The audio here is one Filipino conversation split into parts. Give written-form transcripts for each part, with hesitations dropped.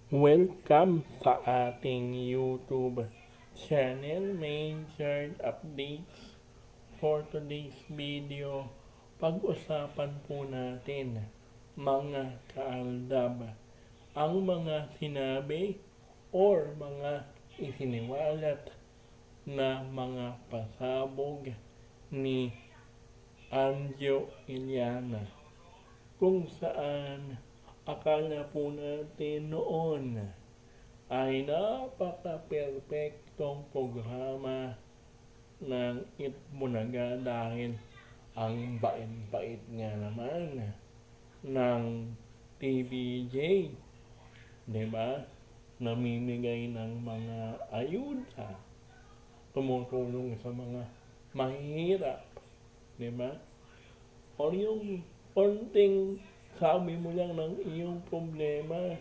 Welcome sa ating YouTube channel. May shared updates for today's video. Pag-usapan po natin mga kaaldab ang mga sinabi or mga isiniwalat na mga pasabog ni Anjo Iliana kung saan akala po natin noon ay napaka-perpektong programa ng Itbulaga dahil ang bait-bait nga naman ng TVJ, di ba? Namimigay ng mga ayuda, tumutulong sa mga mahihirap, di ba? O yung konting sabi mo lang ng iyong problema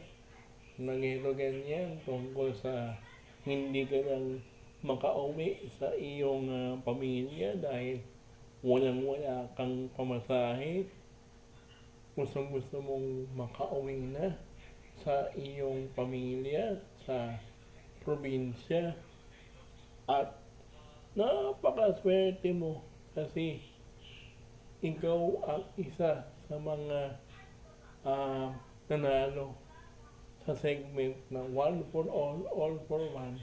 na ganyan tungkol sa hindi ka lang makauwi sa iyong pamilya dahil walang-wala kang pamasahe. Gusto mong makauwi na sa iyong pamilya sa probinsya at napakaswerte mo kasi ikaw ang isa sa mga nanalo sa segment na one for all for one,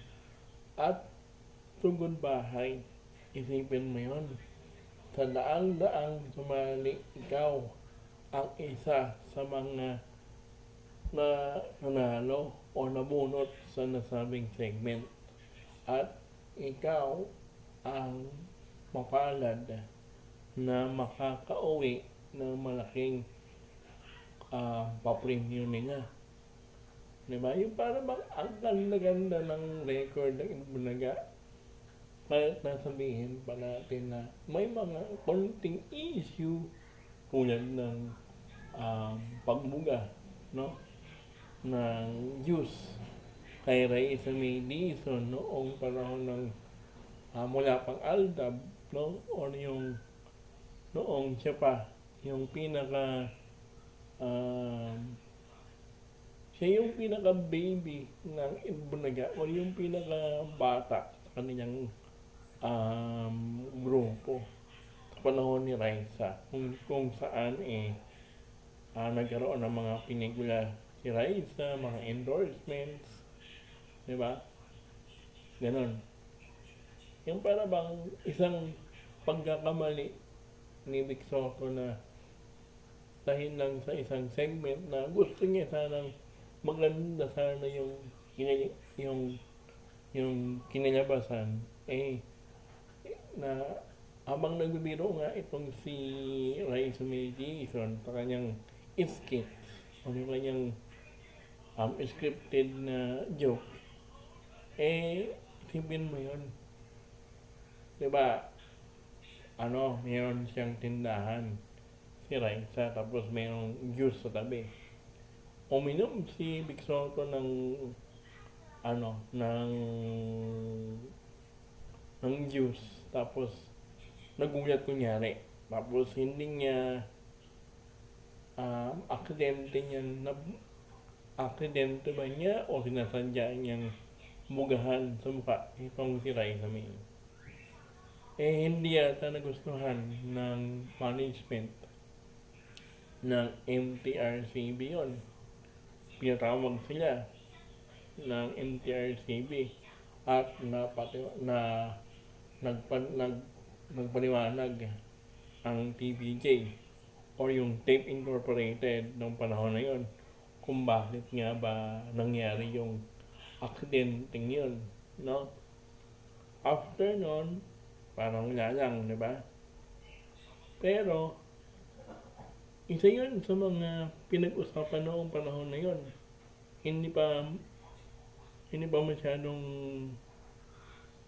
at tugod bahay. Isipin mo yun. Sa daang-daang sumali, ikaw ang isa sa mga na nanalo o nabunot sa nasabing segment. At ikaw ang mapalad na makakauwi ng malaking pa-premium nila. Diba? Yung parang ang ganda-ganda ng record ng Itbulaga. Kahit nasabihin pa natin na may mga konting issue tulad ng pagbuga, no? Ng juice kay Raisa May Dizon noong panahon ng mula pang Aldab, no? O yung noong siya pa yung pinaka siya yung pinaka-baby ng Itbulaga o yung pinaka-bata sa kanilang grupo sa panahon ni Raisa, kung saan nagkaroon ng mga pelikula si Raisa, mga endorsements, di ba? Ganon. Yung para bang isang pagkakamali ni Vic Soto na dahil lang sa isang segment na gusto niya sanang maganda sana yung kinalabasan, na habang nagbibiro nga itong si Raisa May Dizon sa kanyang skit o yung kanyang scripted na joke, isipin mo yun, diba? Mayroon siyang tindahan si Raisa, tapos mayroong juice sa tabi. Uminom si Vic Soto ng juice, tapos nagulat kunyari, tapos hindi niya aksidente ba niya o sinasadya niyang bugahan sa mukha itong si Raisa May. Hindi yata nagustuhan ng management ng MTRCB yun. Pinatawag sila ng MTRCB at nagpaliwanag ang TVJ o yung Tape Incorporated noong panahon na yun kung bakit nga ba nangyari yung aksidenteng yun, no? After nun, parang wala lang, di ba? Pero isa yun sa mga pinag-usapan noong panahon na yun. Hindi pa masyadong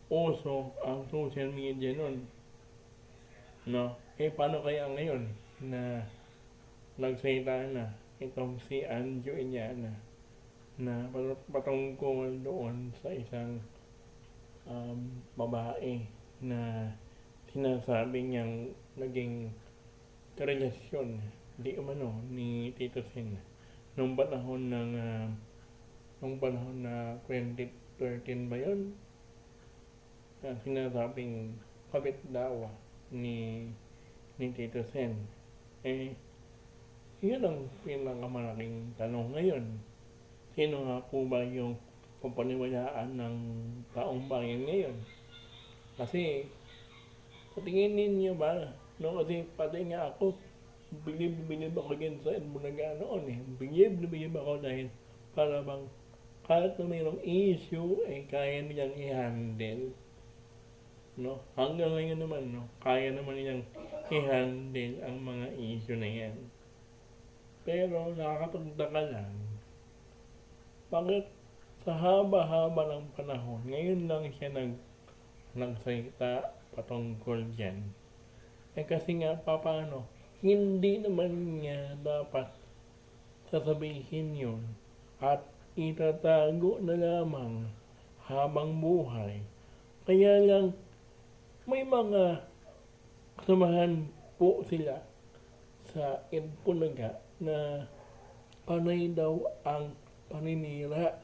uso ang social media nun, no? Paano kaya ngayon na nagsalita na itong si Anjo Iliana na patungkol doon sa isang babae na sinasabi niyang naging karelasyon di umano ni Tito Sen nung panahon ng nung panahon na 2013 ba yun, sinasabing kabit daw ni Tito Sen. Yun ang pinakamalaking tanong ngayon. Sino nga po ba yung papaniwalaan ng taong bayan ngayon? Kasi, sa tingin ninyo ba, no? Kasi pati nga ako, bilib ako din sa Edmunaga noon eh. Bilib ako dahil para bang kahit na mayroong issue, kaya nilang i-handle. No? Hanggang ngayon naman, no? Kaya naman nilang i-handle ang mga issue na yan. Pero nakakapagtaka lang, bakit sa haba-haba ng panahon, ngayon lang siya nagsalita patungkol dyan. Kasi nga, paano, hindi naman niya dapat sasabihin yun at itatago na lamang habang buhay. Kaya lang, may mga kasamahan po sila sa Edmunaga na panay daw ang paninira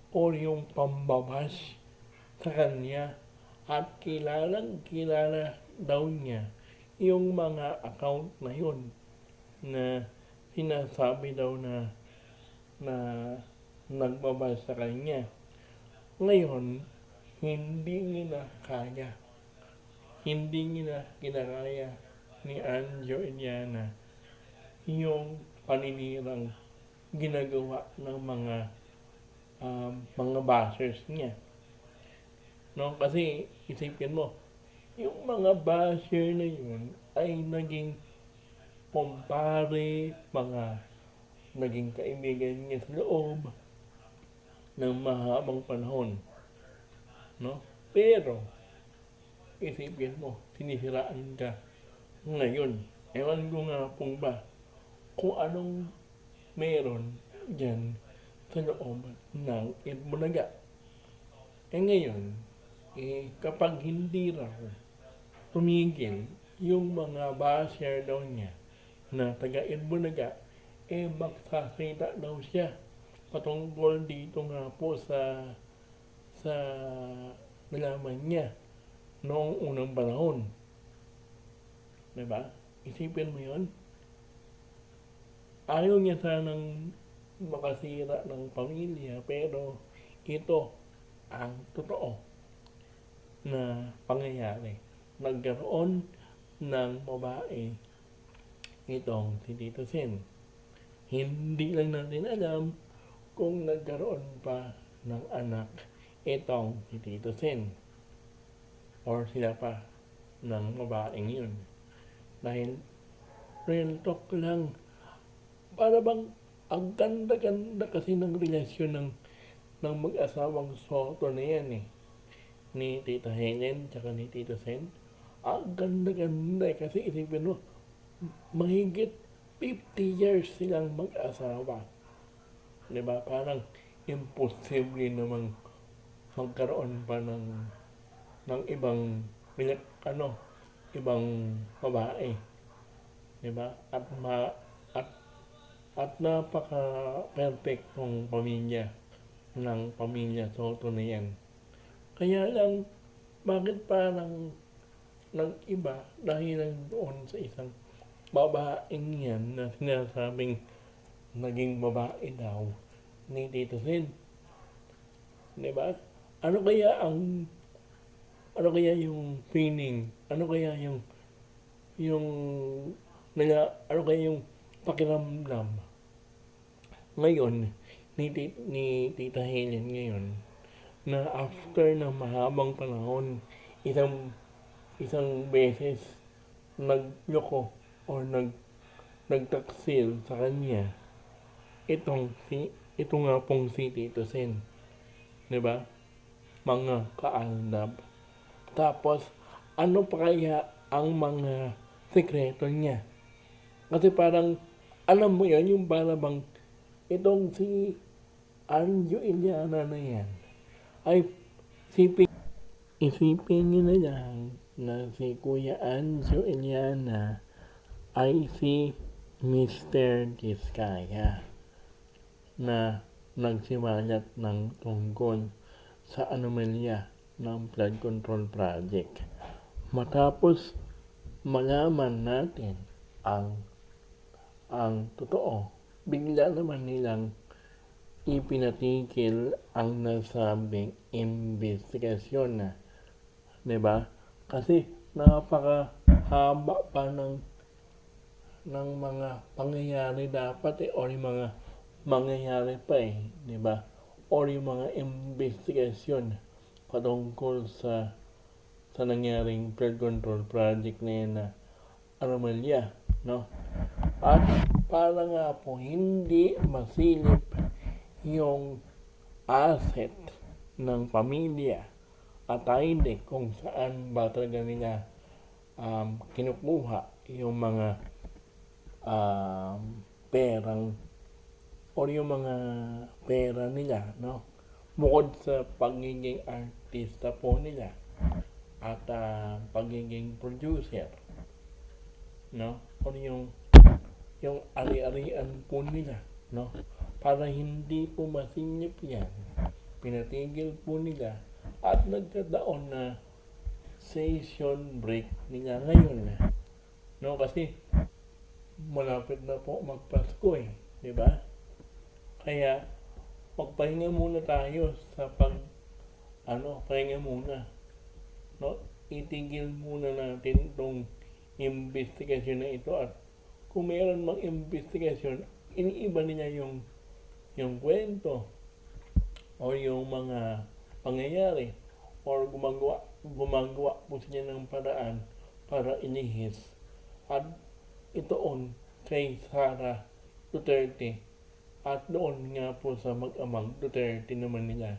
o yung pambabas sa kanya at kilala daw niya yung mga account na yun na sinasabi daw na nagbabas sa kanya. Ngayon, hindi nila kinakaya ni Anjo Iliana yung paninirang ginagawa ng mga bashers niya. No? Kasi isipin mo, yung mga basher na yun ay naging kumpare, naging kaibigan niya sa loob ng mahabang panahon. No? Pero, isipin mo, sinisiraan ka ngayon. Ewan ko nga pong ba kung anong meron dyan sa loob ng Edmunaga. Ngayon, kapag hindi raw tumigil yung mga basher daw niya na taga Edmunaga, magsasalita daw siya patungkol dito nga po sa nalaman niya noong unang panahon. Diba? Isipin mo yun. Ayaw niya sanang makasira ng pamilya, pero ito ang totoo na pangyayari. Nagkaroon ng babae itong si Tito Sen. Hindi lang natin alam kung nagkaroon pa ng anak itong si Tito Sen or sila pa ng babaeng yun. Dahil real talk lang, para bang ang ganda-ganda kasi ng relasyon ng mag-asawang Soto na yan ni Tita Helen tsaka ni Tito Sen. Ang ganda-ganda kasi isipin mo, mahigit 50 years silang mag-asawa. Diba? Parang imposible namang magkaroon pa ng ibang babae. Diba? At napaka-perfectong pamilya ng pamilya Soto na yan. Kaya lang, bakit parang nag-iba dahil lang doon sa isang babaeng yan na sinasabing naging babae daw ni Tito Sen. Diba? Ano kaya yung feeling? Ano kaya yung pakiramdam ngayon ni Tita Helen ngayon na after ng mahabang panahon isang beses nagloko o nagtaksil sa kanya ito nga pong si Tito Sen, diba? Mga kaaldab. Tapos ano pa kaya ang mga sekreto niya? Kasi parang alam mo yan, yung parang itong si Anjo Iliana na yan ay isipin nyo na lang na si Kuya Anjo Iliana ay si Mr. Diskaya na nagsiwalat ng tungkol sa anomalya ng flood control project. Matapos malaman natin ang totoo, bigla naman nilang ipinatigil ang nasabing investigasyon na, 'di ba? Kasi napakahaba pa ng mga pangyayari dapat o yung mga mangyayari pa 'di ba? O yung mga investigasyon patungkol sa nangyaring flood control project na yan na anomalya, no? At para nga po hindi masilip yung asset ng pamilya at hindi kung saan ba talaga nila kinukuha yung mga perang o yung mga pera nila, no? Bukod sa pagiging artista po nila at pagiging producer, no? O yung ari-arian po nila, no? Para hindi po masilip yan, pinatigil po nila at nagkataon na session break nila ngayon, no? Kasi malapit na po magpasko di ba? Kaya magpahinga muna tayo sa pahinga muna, no? Itigil muna natin itong investigasyon na ito at kung mayroon mang investigasyon, iniiba nila yung kwento o yung mga pangyayari or gumagawa po sila ng paraan para ilihis at itoon kay Sara Duterte at doon nga po sa mag-amang Duterte naman nila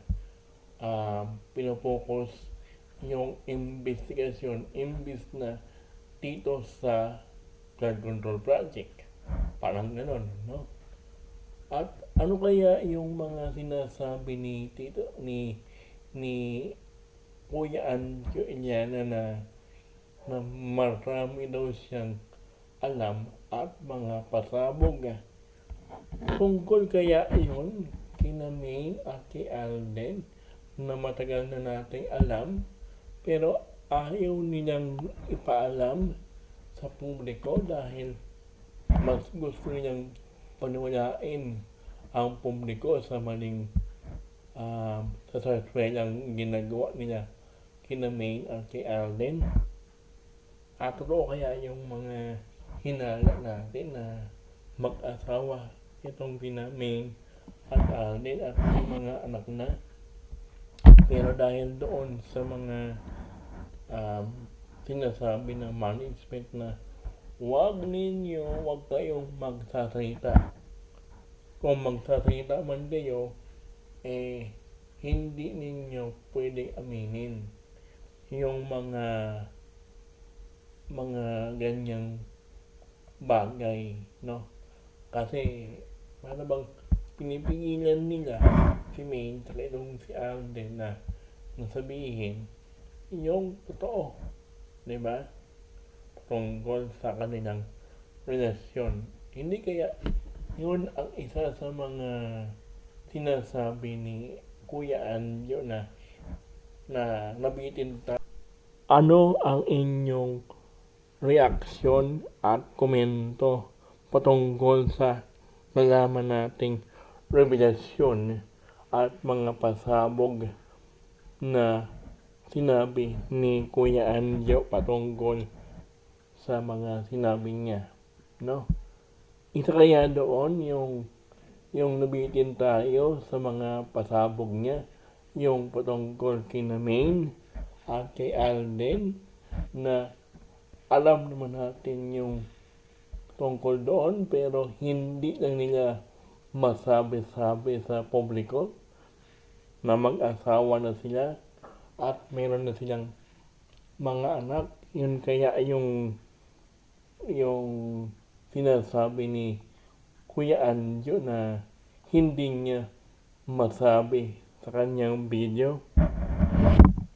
pinopokus yung investigasyon imbis na dito sa flood control project, parang gano'n, no? At ano kaya yung mga sinasabi ni Kuya Anjo Iliana na marami daw siyang alam at mga pasabog tungkol kaya yun kina May at kay Alden na matagal na nating alam pero ayaw nilang ipaalam sa publiko dahil mas gusto nilang paniwalain ang publiko sa maling sa sarsuelang ginagawa nila kina May at kay Alden. At totoo kaya yung mga hinala natin na mag-asawa itong kina May at Alden at yung mga anak na, pero dahil doon sa mga sinasabi ng management na wag kayong magsasalita. Kung magsasalita man kayo, hindi ninyo pwedeng aminin yung mga ganyang bagay, no? Kasi para bang pinipigilan nila si May at itong si Alden na sabihin yung totoo, di ba? Tungkol sa kanilang relasyon. Hindi kaya yun ang isa sa mga sinasabi ni Kuya Anjo na nabitin tayo. Ano ang inyong reaksyon at komento patungkol sa nalaman nating revelasyon at mga pasabog na sinabi ni Kuya Anjo patungkol sa mga sinabi niya, no? Isa kaya doon yung nabitin tayo sa mga pasabog niya, yung patungkol kina May at kay Alden na alam naman natin yung tungkol doon pero hindi lang nila masabi-sabi sa publiko na mag-asawa na sila at meron na silang mga anak. Yun kaya yung sinasabi ni Kuya Anjo na hindi niya masabi sa kanyang video